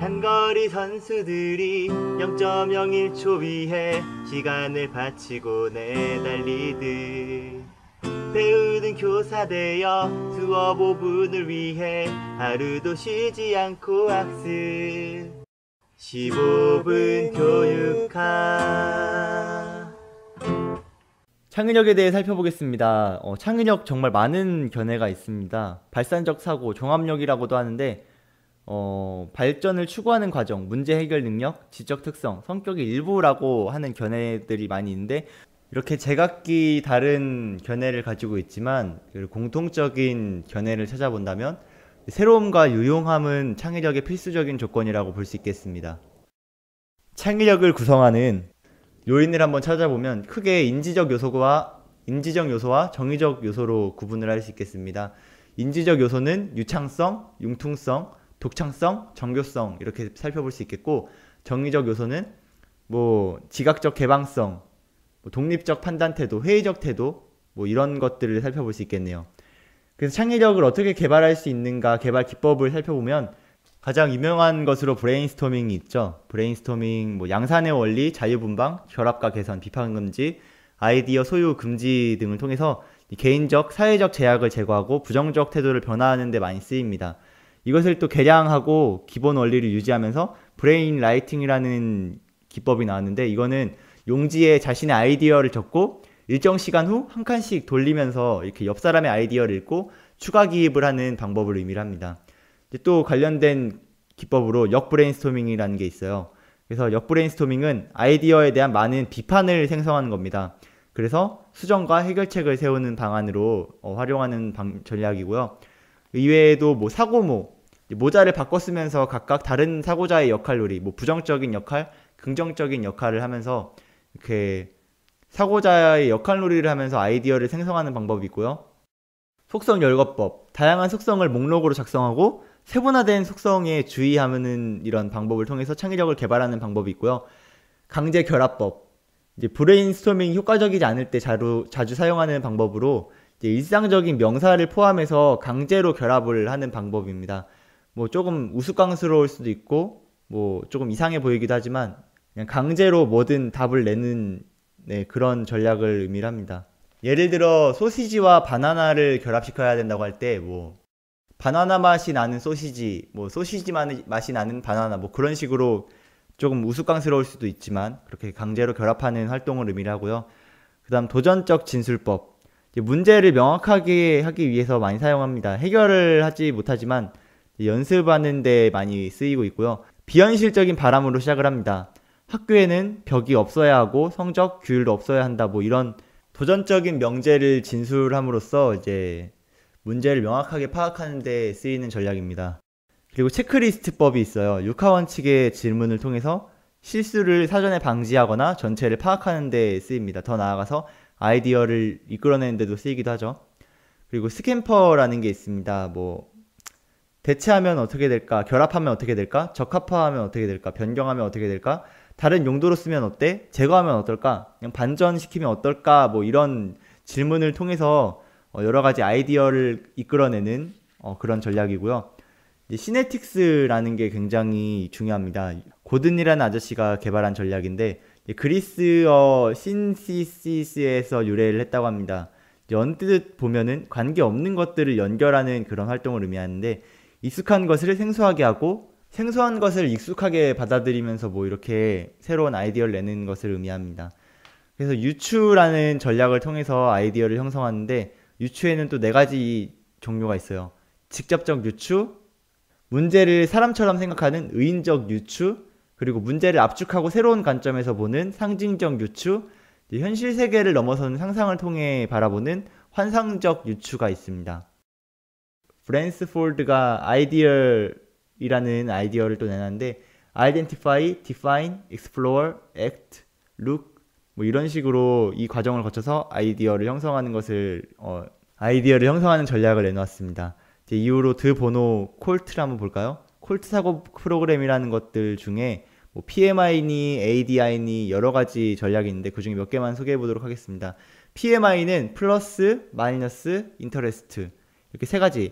단거리 선수들이 0.01초 위해 시간을 바치고 내달리듯 배우는 교사 되어 수업 5분을 위해 하루도 쉬지 않고 학습 15분 교육학. 창의력에 대해 살펴보겠습니다. 창의력 정말 많은 견해가 있습니다. 발산적 사고, 종합력이라고도 하는데 발전을 추구하는 과정, 문제 해결 능력, 지적 특성, 성격의 일부라고 하는 견해들이 많이 있는데 이렇게 제각기 다른 견해를 가지고 있지만 공통적인 견해를 찾아본다면 새로움과 유용함은 창의력의 필수적인 조건이라고 볼 수 있겠습니다. 창의력을 구성하는 요인을 한번 찾아보면 크게 인지적 요소와 정의적 요소로 구분을 할 수 있겠습니다. 인지적 요소는 유창성, 융통성, 독창성, 정교성 이렇게 살펴볼 수 있겠고, 정의적 요소는 지각적 개방성, 독립적 판단 태도, 회의적 태도 이런 것들을 살펴볼 수 있겠네요. 그래서 창의력을 어떻게 개발할 수 있는가, 개발 기법을 살펴보면 가장 유명한 것으로 브레인스토밍이 있죠. 브레인스토밍, 양산의 원리, 자유분방, 결합과 개선, 비판금지, 아이디어 소유 금지 등을 통해서 개인적, 사회적 제약을 제거하고 부정적 태도를 변화하는 데 많이 쓰입니다. 이것을 또 개량하고 기본 원리를 유지하면서 브레인 라이팅이라는 기법이 나왔는데, 이거는 용지에 자신의 아이디어를 적고 일정 시간 후 한 칸씩 돌리면서 이렇게 옆 사람의 아이디어를 읽고 추가 기입을 하는 방법을 의미를 합니다. 또 관련된 기법으로 역브레인스토밍이라는 게 있어요. 그래서 역브레인스토밍은 아이디어에 대한 많은 비판을 생성하는 겁니다. 그래서 수정과 해결책을 세우는 방안으로 활용하는 전략이고요. 이외에도 사고모, 모자를 바꿔 쓰면서 각각 다른 사고자의 역할놀이, 부정적인 역할, 긍정적인 역할을 하면서 이렇게 사고자의 역할놀이를 하면서 아이디어를 생성하는 방법이 있고요. 속성 열거법, 다양한 속성을 목록으로 작성하고 세분화된 속성에 주의하는 이런 방법을 통해서 창의력을 개발하는 방법이 있고요. 강제 결합법, 브레인스토밍이 효과적이지 않을 때 자주 사용하는 방법으로 일상적인 명사를 포함해서 강제로 결합을 하는 방법입니다. 조금 우스꽝스러울 수도 있고 조금 이상해 보이기도 하지만 그냥 강제로 뭐든 답을 내는 그런 전략을 의미를 합니다. 예를 들어 소시지와 바나나를 결합시켜야 된다고 할 때 바나나 맛이 나는 소시지, 소시지 맛이 나는 바나나 그런 식으로 조금 우스꽝스러울 수도 있지만 그렇게 강제로 결합하는 활동을 의미를 하고요. 그 다음 도전적 진술법, 문제를 명확하게 하기 위해서 많이 사용합니다. 해결을 하지 못하지만 연습하는 데 많이 쓰이고 있고요. 비현실적인 바람으로 시작을 합니다. 학교에는 벽이 없어야 하고 성적, 규율도 없어야 한다 이런 도전적인 명제를 진술함으로써 문제를 명확하게 파악하는 데 쓰이는 전략입니다. 그리고 체크리스트법이 있어요. 6하원칙의 질문을 통해서 실수를 사전에 방지하거나 전체를 파악하는 데 쓰입니다. 더 나아가서 아이디어를 이끌어내는 데도 쓰이기도 하죠. 그리고 스캠퍼라는 게 있습니다. 대체하면 어떻게 될까? 결합하면 어떻게 될까? 적합화하면 어떻게 될까? 변경하면 어떻게 될까? 다른 용도로 쓰면 어때? 제거하면 어떨까? 그냥 반전시키면 어떨까? 이런 질문을 통해서 여러 가지 아이디어를 이끌어내는 그런 전략이고요. 시네틱스라는 게 굉장히 중요합니다. 고든이라는 아저씨가 개발한 전략인데 그리스어 신시시스에서 유래를 했다고 합니다. 언뜻 보면은 관계없는 것들을 연결하는 그런 활동을 의미하는데, 익숙한 것을 생소하게 하고 생소한 것을 익숙하게 받아들이면서 이렇게 새로운 아이디어를 내는 것을 의미합니다. 그래서 유추라는 전략을 통해서 아이디어를 형성하는데, 유추에는 또 4가지 종류가 있어요. 직접적 유추, 문제를 사람처럼 생각하는 의인적 유추, 그리고 문제를 압축하고 새로운 관점에서 보는 상징적 유추, 현실 세계를 넘어서는 상상을 통해 바라보는 환상적 유추가 있습니다. 브랜스 폴드가 아이디어이라는 아이디어를 또 내놨는데, identify, define, explore, act, look 이런 식으로 이 과정을 거쳐서 아이디어를 형성하는 전략을 내놓았습니다. 이후로 드 보노 콜트를 한번 볼까요? 콜트 사고 프로그램이라는 것들 중에 PMI니 ADI니 여러 가지 전략이 있는데 그 중에 몇 개만 소개해 보도록 하겠습니다. PMI는 플러스, 마이너스, 인터레스트 이렇게 3가지,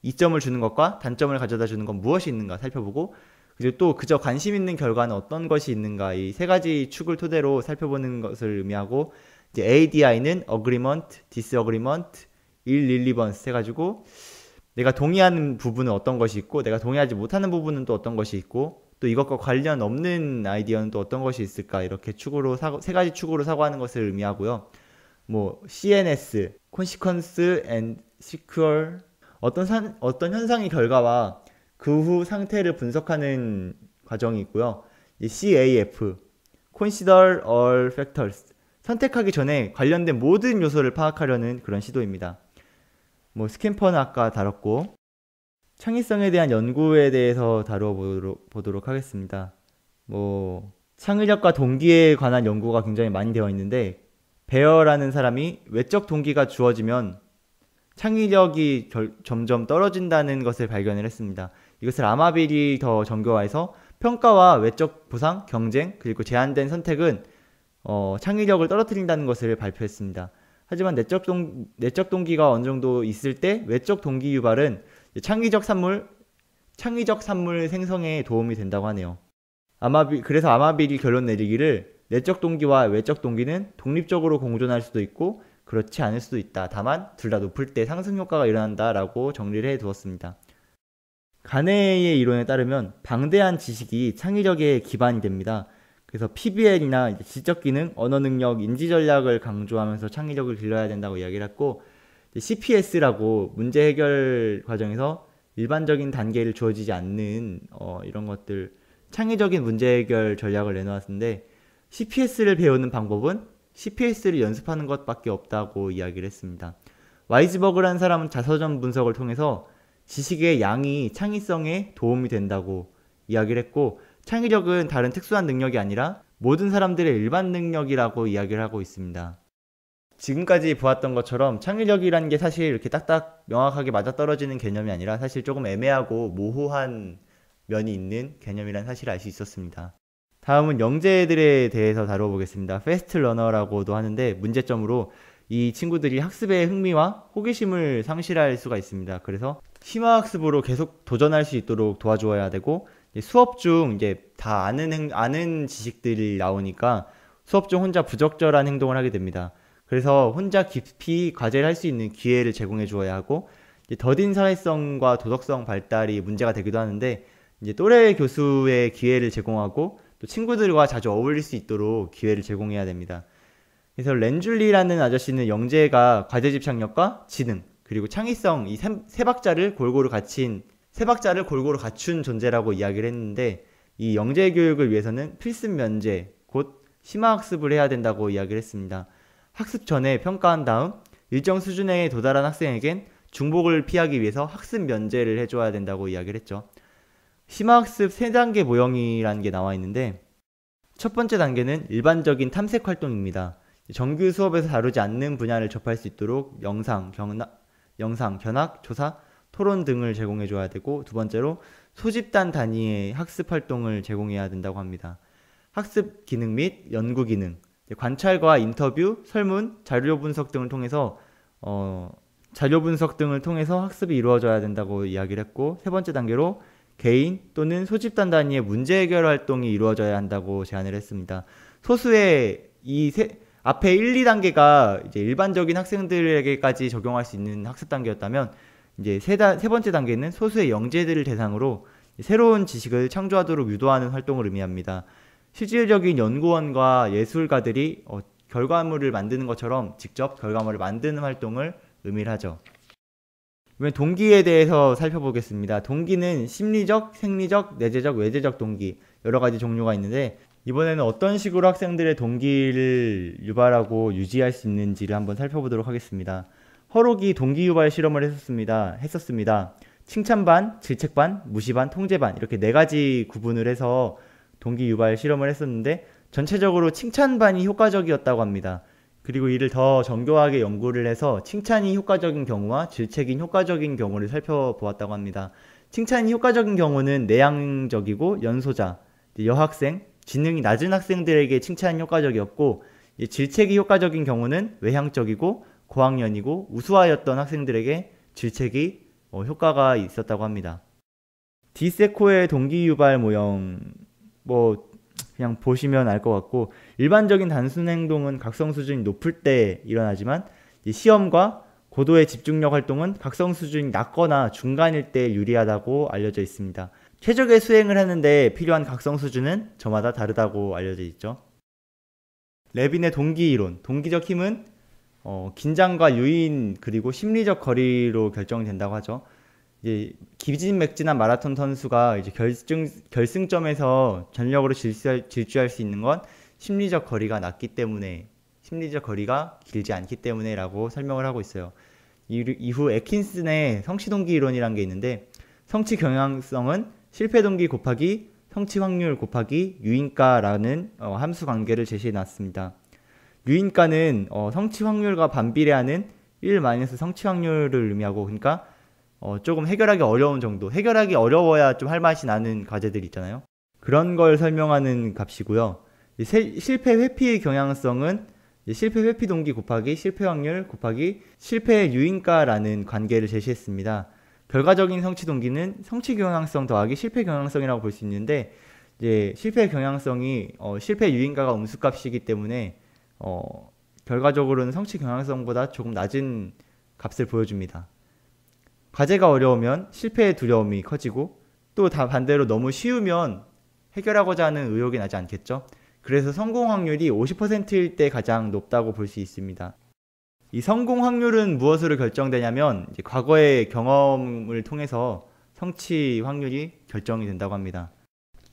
이점을 주는 것과 단점을 가져다 주는 건 무엇이 있는가 살펴보고, 그리고 또 그저 관심 있는 결과는 어떤 것이 있는가, 이 세 가지 축을 토대로 살펴보는 것을 의미하고, 이제 ADI는 Agreement, Disagreement, Irrelevance 해가지고 내가 동의하는 부분은 어떤 것이 있고 내가 동의하지 못하는 부분은 또 어떤 것이 있고 또 이것과 관련 없는 아이디어는 또 어떤 것이 있을까, 이렇게 축으로 세 가지 축으로 사고하는 것을 의미하고요. 뭐 CNS, Consequence and Sequel, 어떤 현상의 결과와 그 후 상태를 분석하는 과정이 있고요. CAF, Consider all factors, 선택하기 전에 관련된 모든 요소를 파악하려는 그런 시도입니다. 뭐 스캠퍼는 아까 다뤘고, 창의성에 대한 연구에 대해서 다뤄보도록 하겠습니다. 뭐 창의력과 동기에 관한 연구가 굉장히 많이 되어 있는데, 베어라는 사람이 외적 동기가 주어지면 창의력이 점점 떨어진다는 것을 발견을 했습니다. 이것을 아마빌이 더 정교화해서 평가와 외적 보상, 경쟁, 그리고 제한된 선택은 창의력을 떨어뜨린다는 것을 발표했습니다. 하지만 내적 동기가 어느 정도 있을 때 외적 동기 유발은 창의적 산물 생성에 도움이 된다고 하네요. 그래서 아마빌이 결론 내리기를 내적 동기와 외적 동기는 독립적으로 공존할 수도 있고 그렇지 않을 수도 있다. 다만 둘 다 높을 때 상승 효과가 일어난다 라고 정리를 해 두었습니다. 가네의 이론에 따르면 방대한 지식이 창의력의 기반이 됩니다. 그래서 PBL이나 지적 기능, 언어 능력, 인지 전략을 강조하면서 창의력을 길러야 된다고 이야기를 했고, CPS라고 문제 해결 과정에서 일반적인 단계를 주어지지 않는 이런 것들, 창의적인 문제 해결 전략을 내놓았는데, CPS를 배우는 방법은 CPS를 연습하는 것밖에 없다고 이야기를 했습니다. 와이즈버그라는 사람은 자서전 분석을 통해서 지식의 양이 창의성에 도움이 된다고 이야기를 했고, 창의력은 다른 특수한 능력이 아니라 모든 사람들의 일반 능력이라고 이야기를 하고 있습니다. 지금까지 보았던 것처럼 창의력이라는 게 사실 이렇게 딱딱 명확하게 맞아떨어지는 개념이 아니라 사실 조금 애매하고 모호한 면이 있는 개념이라는 사실을 알 수 있었습니다. 다음은 영재들에 대해서 다뤄보겠습니다. 패스트 러너라고도 하는데, 문제점으로 이 친구들이 학습에 흥미와 호기심을 상실할 수가 있습니다. 그래서 심화학습으로 계속 도전할 수 있도록 도와줘야 되고, 수업 중 이제 다 아는 지식들이 나오니까 수업 중 혼자 부적절한 행동을 하게 됩니다. 그래서 혼자 깊이 과제를 할 수 있는 기회를 제공해 주어야 하고, 더딘 사회성과 도덕성 발달이 문제가 되기도 하는데, 이제 또래 교수의 기회를 제공하고 또 친구들과 자주 어울릴 수 있도록 기회를 제공해야 됩니다. 그래서 렌줄리라는 아저씨는 영재가 과제 집착력과 지능, 그리고 창의성, 이 세 박자를 골고루 갖춘 존재라고 이야기를 했는데, 이 영재 교육을 위해서는 필습 면제, 곧 심화학습을 해야 된다고 이야기를 했습니다. 학습 전에 평가한 다음 일정 수준에 도달한 학생에겐 중복을 피하기 위해서 학습 면제를 해줘야 된다고 이야기를 했죠. 심화학습 3단계 모형이라는 게 나와 있는데, 첫 번째 단계는 일반적인 탐색 활동입니다. 정규 수업에서 다루지 않는 분야를 접할 수 있도록 영상, 견학, 조사, 토론 등을 제공해줘야 되고, 두 번째로 소집단 단위의 학습 활동을 제공해야 된다고 합니다. 학습 기능 및 연구 기능, 관찰과 인터뷰, 설문, 자료 분석 등을 통해서 학습이 이루어져야 된다고 이야기를 했고, 세 번째 단계로 개인 또는 소집단 단위의 문제 해결 활동이 이루어져야 한다고 제안을 했습니다. 소수의 앞에 1, 2단계가 이제 일반적인 학생들에게까지 적용할 수 있는 학습 단계였다면, 이제 세 번째 단계는 소수의 영재들을 대상으로 새로운 지식을 창조하도록 유도하는 활동을 의미합니다. 실질적인 연구원과 예술가들이 결과물을 만드는 것처럼 직접 결과물을 만드는 활동을 의미를 하죠. 이번 동기에 대해서 살펴보겠습니다. 동기는 심리적, 생리적, 내재적, 외재적 동기, 여러 가지 종류가 있는데, 이번에는 어떤 식으로 학생들의 동기를 유발하고 유지할 수 있는지를 한번 살펴보도록 하겠습니다. 허록이 동기 유발 실험을 했었습니다. 칭찬반, 질책반, 무시반, 통제반, 이렇게 4가지 구분을 해서 동기 유발 실험을 했었는데, 전체적으로 칭찬반이 효과적이었다고 합니다. 그리고 이를 더 정교하게 연구를 해서 칭찬이 효과적인 경우와 질책이 효과적인 경우를 살펴보았다고 합니다. 칭찬이 효과적인 경우는 내향적이고 연소자, 여학생, 지능이 낮은 학생들에게 칭찬이 효과적이었고, 질책이 효과적인 경우는 외향적이고 고학년이고 우수하였던 학생들에게 질책이 효과가 있었다고 합니다. 디세코의 동기 유발 모형 뭐 그냥 보시면 알 것 같고, 일반적인 단순 행동은 각성 수준이 높을 때 일어나지만 이 시험과 고도의 집중력 활동은 각성 수준이 낮거나 중간일 때 유리하다고 알려져 있습니다. 최적의 수행을 하는데 필요한 각성 수준은 저마다 다르다고 알려져 있죠. 레빈의 동기 이론, 동기적 힘은 긴장과 유인 그리고 심리적 거리로 결정된다고 하죠. 이제 기진맥진한 마라톤 선수가 이제 결승점에서 전력으로 질주할 수 있는 건 심리적 거리가 낮기 때문에, 심리적 거리가 길지 않기 때문에라고 설명을 하고 있어요. 이후 애킨슨의 성취 동기 이론이라는 게 있는데, 성취 경향성은 실패 동기 곱하기 성취 확률 곱하기 유인가라는 함수 관계를 제시해 놨습니다. 유인가는 성취 확률과 반비례하는 1 성취 확률을 의미하고, 그러니까 조금 해결하기 어려운 정도, 해결하기 어려워야 좀 할 맛이 나는 과제들 있잖아요. 그런 걸 설명하는 값이고요. 실패 회피 경향성은 실패 회피 동기 곱하기 실패 확률 곱하기 실패 유인가라는 관계를 제시했습니다. 결과적인 성취 동기는 성취 경향성 더하기 실패 경향성이라고 볼 수 있는데, 이제 실패 경향성이 실패 유인가가 음수값이기 때문에 결과적으로는 성취 경향성보다 조금 낮은 값을 보여줍니다. 과제가 어려우면 실패의 두려움이 커지고, 또 다 반대로 너무 쉬우면 해결하고자 하는 의욕이 나지 않겠죠? 그래서 성공 확률이 50%일 때 가장 높다고 볼 수 있습니다. 이 성공 확률은 무엇으로 결정되냐면, 이제 과거의 경험을 통해서 성취 확률이 결정이 된다고 합니다.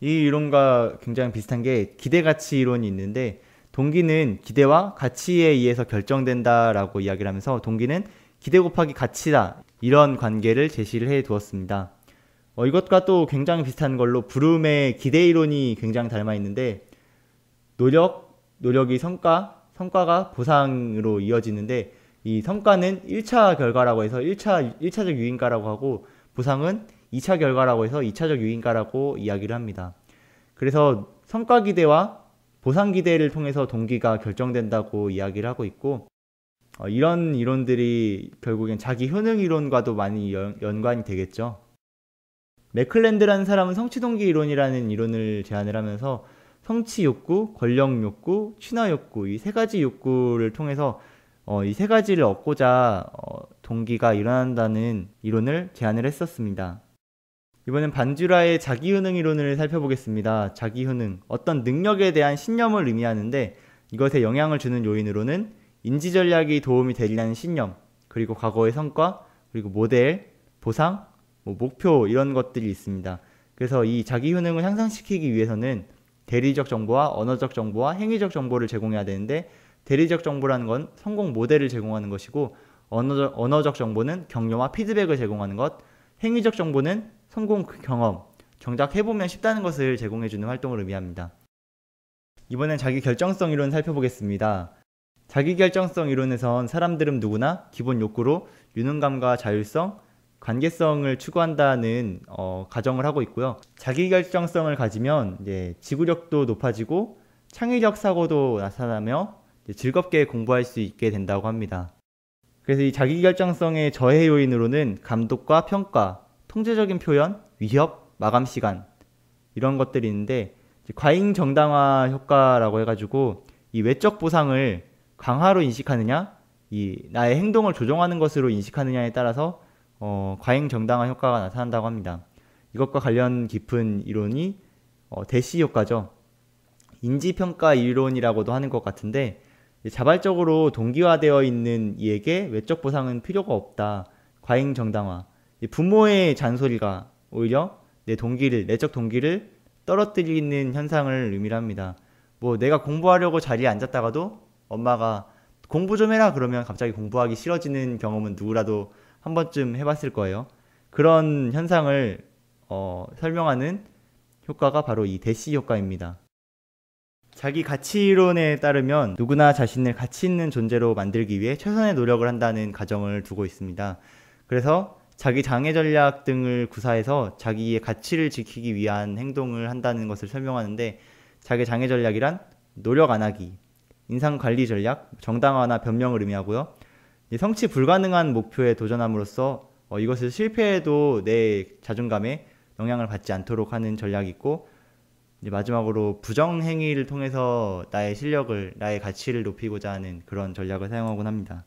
이 이론과 굉장히 비슷한 게 기대가치 이론이 있는데, 동기는 기대와 가치에 의해서 결정된다라고 이야기를 하면서 동기는 기대 곱하기 가치다, 이런 관계를 제시를 해 두었습니다. 이것과 또 굉장히 비슷한 걸로 브룸의 기대 이론이 굉장히 닮아 있는데, 노력이 성과가 보상으로 이어지는데, 이 성과는 1차 결과라고 해서 1차적 유인가라고 하고, 보상은 2차 결과라고 해서 2차적 유인가라고 이야기를 합니다. 그래서 성과 기대와 보상 기대를 통해서 동기가 결정된다고 이야기를 하고 있고, 이런 이론들이 결국엔 자기 효능 이론과도 많이 연관이 되겠죠. 맥클랜드라는 사람은 성취 동기 이론이라는 이론을 제안을 하면서 성취 욕구, 권력 욕구, 친화 욕구, 이 세 가지 욕구를 통해서 이 세 가지를 얻고자 동기가 일어난다는 이론을 제안을 했었습니다. 이번엔 반주라의 자기효능 이론을 살펴보겠습니다. 자기효능, 어떤 능력에 대한 신념을 의미하는데, 이것에 영향을 주는 요인으로는 인지전략이 도움이 되리라는 신념, 그리고 과거의 성과, 그리고 모델, 보상, 목표, 이런 것들이 있습니다. 그래서 이 자기효능을 향상시키기 위해서는 대리적 정보와 언어적 정보와 행위적 정보를 제공해야 되는데, 대리적 정보라는 건 성공 모델을 제공하는 것이고, 언어적 정보는 격려와 피드백을 제공하는 것, 행위적 정보는 성공 경험, 정작 해보면 쉽다는 것을 제공해주는 활동을 의미합니다. 이번엔 자기결정성 이론 살펴보겠습니다. 자기결정성 이론에선 사람들은 누구나 기본 욕구로 유능감과 자율성, 관계성을 추구한다는 가정을 하고 있고요. 자기결정성을 가지면 이제 지구력도 높아지고 창의적 사고도 나타나며 즐겁게 공부할 수 있게 된다고 합니다. 그래서 이 자기결정성의 저해 요인으로는 감독과 평가, 통제적인 표현, 위협, 마감 시간, 이런 것들이 있는데, 과잉 정당화 효과라고 해가지고 이 외적 보상을 강화로 인식하느냐, 이 나의 행동을 조종하는 것으로 인식하느냐에 따라서 과잉 정당화 효과가 나타난다고 합니다. 이것과 관련 깊은 이론이 대시 효과죠. 인지평가 이론이라고도 하는 것 같은데, 자발적으로 동기화되어 있는 이에게 외적 보상은 필요가 없다. 과잉 정당화. 부모의 잔소리가 오히려 내적 동기를 떨어뜨리는 현상을 의미합니다. 내가 공부하려고 자리에 앉았다가도 엄마가 공부 좀 해라 그러면 갑자기 공부하기 싫어지는 경험은 누구라도 한 번쯤 해봤을 거예요. 그런 현상을 설명하는 효과가 바로 이 대시 효과입니다. 자기 가치이론에 따르면 누구나 자신을 가치 있는 존재로 만들기 위해 최선의 노력을 한다는 가정을 두고 있습니다. 그래서 자기 장애 전략 등을 구사해서 자기의 가치를 지키기 위한 행동을 한다는 것을 설명하는데, 자기 장애 전략이란 노력 안 하기, 인상 관리 전략, 정당화나 변명을 의미하고요. 성취 불가능한 목표에 도전함으로써 이것을 실패해도 내 자존감에 영향을 받지 않도록 하는 전략이 있고, 이제 마지막으로 부정행위를 통해서 나의 실력을, 나의 가치를 높이고자 하는 그런 전략을 사용하곤 합니다.